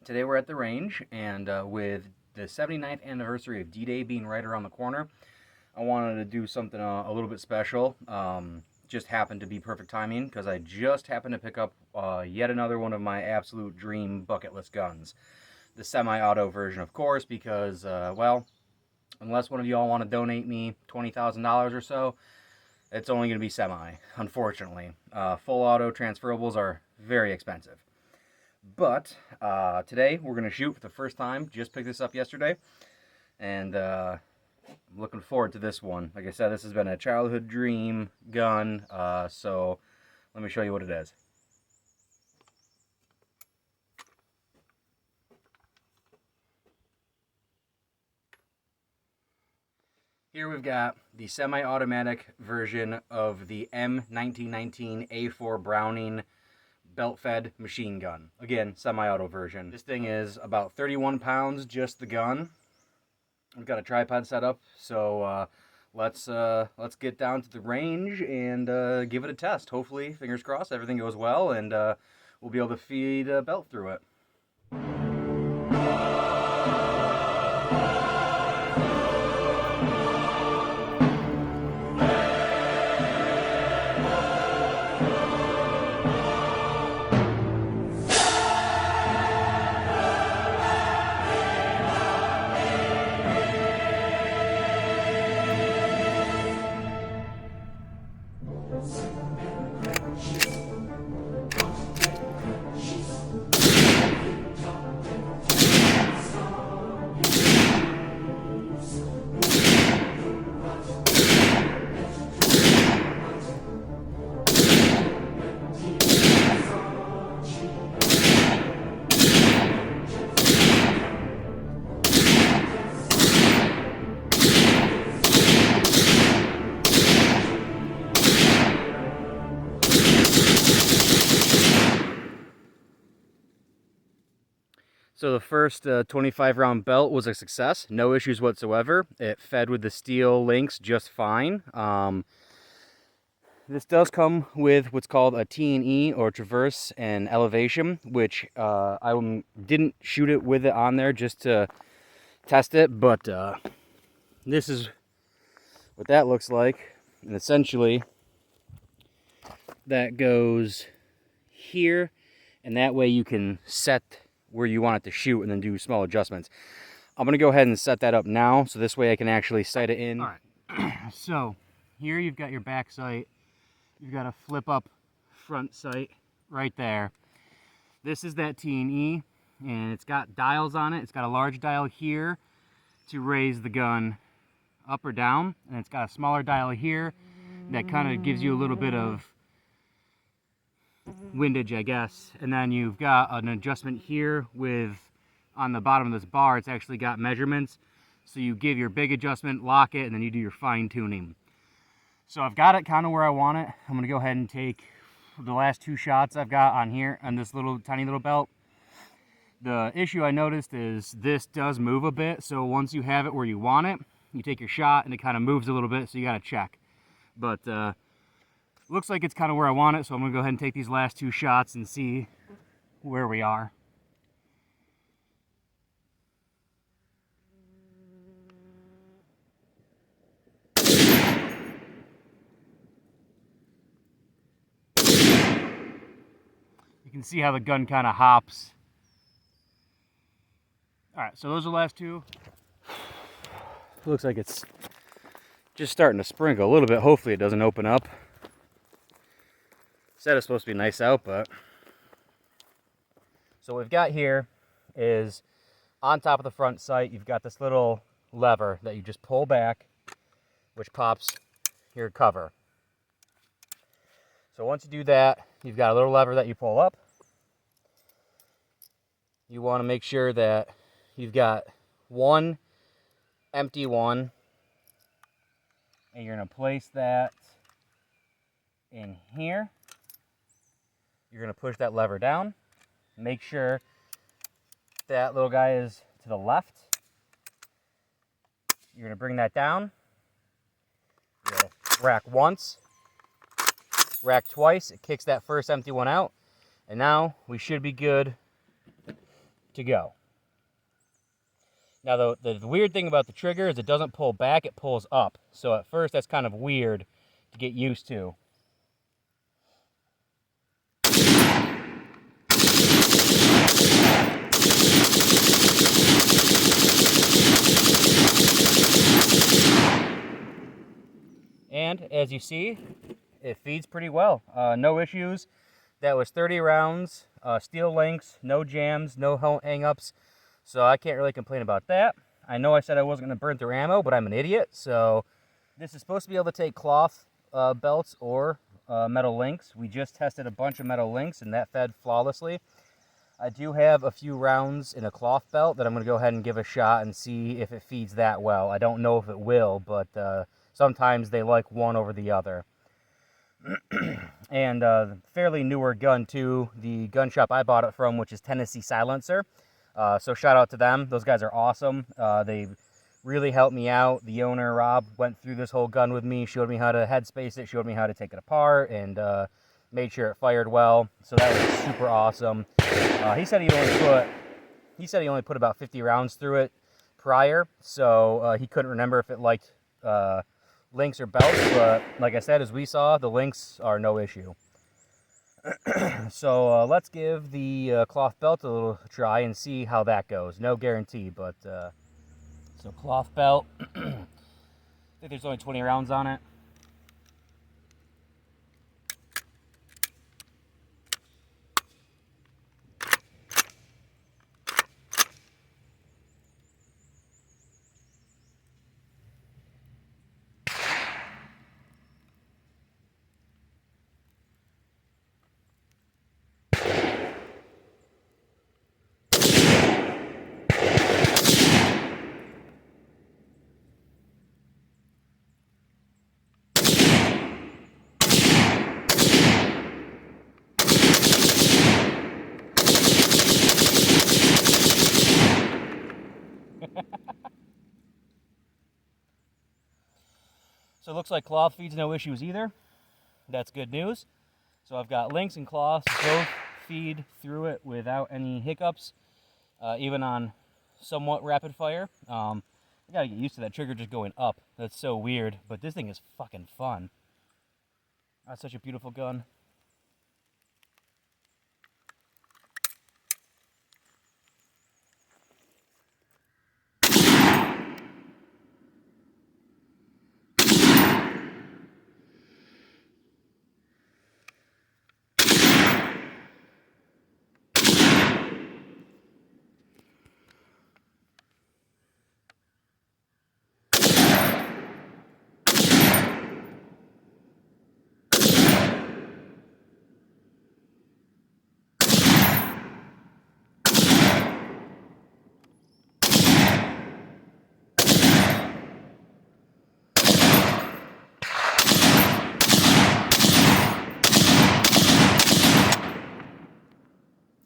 Today we're at the range, and with the 79th anniversary of D-Day being right around the corner, I wanted to do something a little bit special. Just happened to be perfect timing because I just happened to pick up yet another one of my absolute dream bucket list guns. The semi-auto version, of course, because, well, unless one of you all want to donate me $20,000 or so, it's only going to be semi, unfortunately. Full auto transferables are very expensive. But today we're going to shoot for the first time. Just picked this up yesterday, and I'm looking forward to this one. Like I said, this has been a childhood dream gun, so let me show you what it is. Here we've got the semi-automatic version of the M1919a4 Browning belt-fed machine gun. Again, semi-auto version. This thing is about 31 pounds, just the gun. I've got a tripod set up, so let's get down to the range and give it a test. Hopefully, fingers crossed, everything goes well, and we'll be able to feed a belt through it. So the first 25 round belt was a success, no issues whatsoever. It fed with the steel links just fine. This does come with what's called a T&E, or traverse and elevation, which I didn't shoot it with it on there just to test it, but this is what that looks like. And essentially that goes here, and that way you can set where you want it to shoot and then do small adjustments. I'm going to go ahead and set that up now, so this way I can actually sight it in. All right, so here you've got your back sight. You've got a flip up front sight right there. This is that T&E, and it's got dials on it. It's got a large dial here to raise the gun up or down, and it's got a smaller dial here that kind of gives you a little bit of windage, I guess. And then you've got an adjustment here with, on the bottom of this bar, it's actually got measurements. So you give your big adjustment, lock it, and then you do your fine tuning. So I've got it kind of where I want it. I'm gonna go ahead and take the last two shots I've got on here on this little tiny little belt. The issue I noticed is this does move a bit. So once you have it where you want it, you take your shot and it kind of moves a little bit, so you gotta check. But looks like it's kind of where I want it, so I'm going to go ahead and take these last two shots and see where we are. You can see how the gun kind of hops. Alright, so those are the last two. Looks like it's just starting to sprinkle a little bit. Hopefully it doesn't open up. Said it's supposed to be nice out, but... So what we've got here is, on top of the front sight, you've got this little lever that you just pull back, which pops your cover. So once you do that, you've got a little lever that you pull up. You want to make sure that you've got one empty one, and you're going to place that in here. You're going to push that lever down. Make sure that little guy is to the left. You're going to bring that down. You'll rack once, rack twice. It kicks that first empty one out. And now we should be good to go. Now, the weird thing about the trigger is it doesn't pull back, it pulls up. So at first, that's kind of weird to get used to. And as you see, it feeds pretty well. No issues. That was 30 rounds, steel links, no jams, no hang-ups. So I can't really complain about that. I know I said I wasn't going to burn through ammo, but I'm an idiot. So this is supposed to be able to take cloth belts or metal links. We just tested a bunch of metal links, and that fed flawlessly. I do have a few rounds in a cloth belt that I'm going to go ahead and give a shot and see if it feeds that well. I don't know if it will, but sometimes they like one over the other. And fairly newer gun too, the gun shop I bought it from, which is Tennessee Silencer. So shout out to them. Those guys are awesome. They really helped me out. The owner, Rob, went through this whole gun with me, showed me how to headspace it, showed me how to take it apart, and made sure it fired well. So that was super awesome. He said he only put about 50 rounds through it prior, so he couldn't remember if it liked links or belts, but like I said, as we saw, the links are no issue. So let's give the cloth belt a little try and see how that goes. No guarantee, but so cloth belt. I think there's only 20 rounds on it. So it looks like cloth feeds no issues either. That's good news. So I've got links and cloths both feed through it without any hiccups, even on somewhat rapid fire. I gotta get used to that trigger just going up. That's so weird, but this thing is fucking fun. That's such a beautiful gun.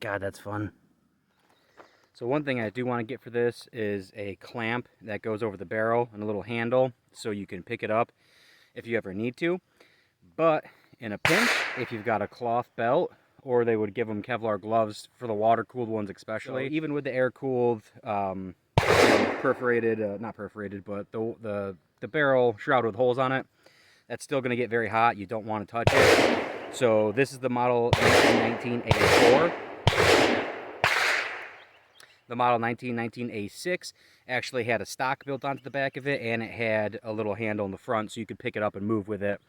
God, that's fun. So one thing I do want to get for this is a clamp that goes over the barrel and a little handle so you can pick it up if you ever need to. But in a pinch, if you've got a cloth belt, or they would give them Kevlar gloves for the water-cooled ones especially. So even with the air-cooled, perforated, not perforated, but the barrel shroud with holes on it, that's still going to get very hot. You don't want to touch it. So this is the model M1919a4. The model 1919a6 actually had a stock built onto the back of it, and it had a little handle in the front so you could pick it up and move with it.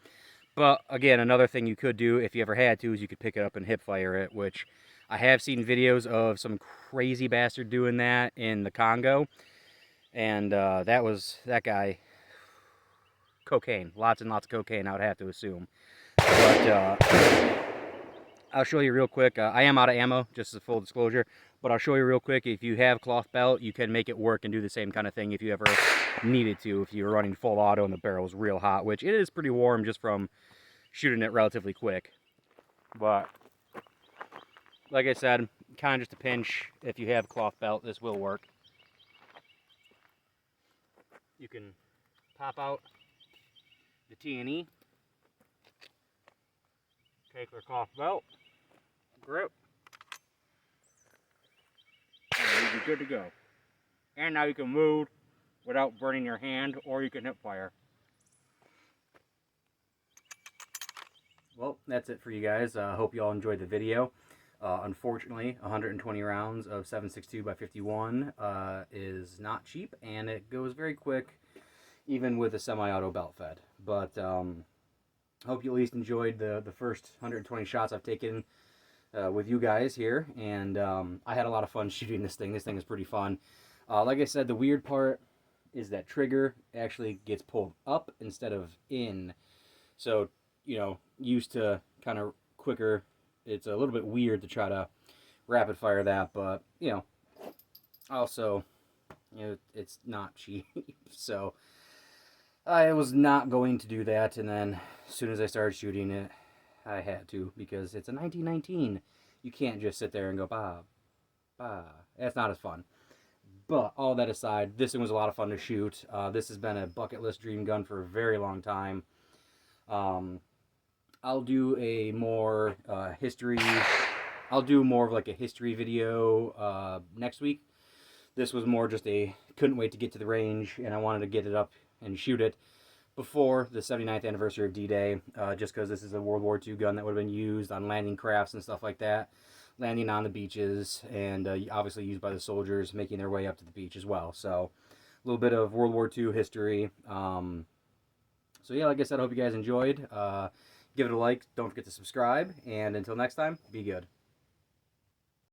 But again, another thing you could do if you ever had to is you could pick it up and hip fire it, which I have seen videos of some crazy bastard doing that in the Congo. And that guy, cocaine, lots and lots of cocaine, I would have to assume. But I'll show you real quick. I am out of ammo, just as a full disclosure. But I'll show you real quick. If you have cloth belt, you can make it work and do the same kind of thing if you ever needed to. If you're running full auto and the barrel's real hot, which it is pretty warm just from shooting it relatively quick. But like I said, kind of just a pinch. If you have cloth belt, this will work. You can pop out the T&E. Take the cloth belt, grip, you'll be good to go. And now you can move without burning your hand, or you can hip fire. Well, that's it for you guys. Hope you all enjoyed the video. Unfortunately, 120 rounds of 7.62 by 51 is not cheap, and it goes very quick, even with a semi-auto belt fed. But hope you at least enjoyed the first 120 shots I've taken with you guys here, and I had a lot of fun shooting this thing. This thing is pretty fun. Like I said, the weird part is that trigger actually gets pulled up instead of in. So, you know, used to kind of quicker, it's a little bit weird to try to rapid fire that, but, you know, also, you know, it's not cheap. So I was not going to do that, and then as soon as I started shooting it, I had to, because it's a 1919. You can't just sit there and go, bah, bah. That's not as fun. But all that aside, this one was a lot of fun to shoot. This has been a bucket list dream gun for a very long time. I'll do a more history. I'll do more of like a history video next week. This was more just a couldn't wait to get to the range, and I wanted to get it up and shoot it before the 79th anniversary of D-Day, just because this is a World War II gun that would have been used on landing crafts and stuff like that, landing on the beaches, and obviously used by the soldiers making their way up to the beach as well. So a little bit of World War II history. So yeah, like I said, I hope you guys enjoyed. Give it a like, don't forget to subscribe, and until next time, be good.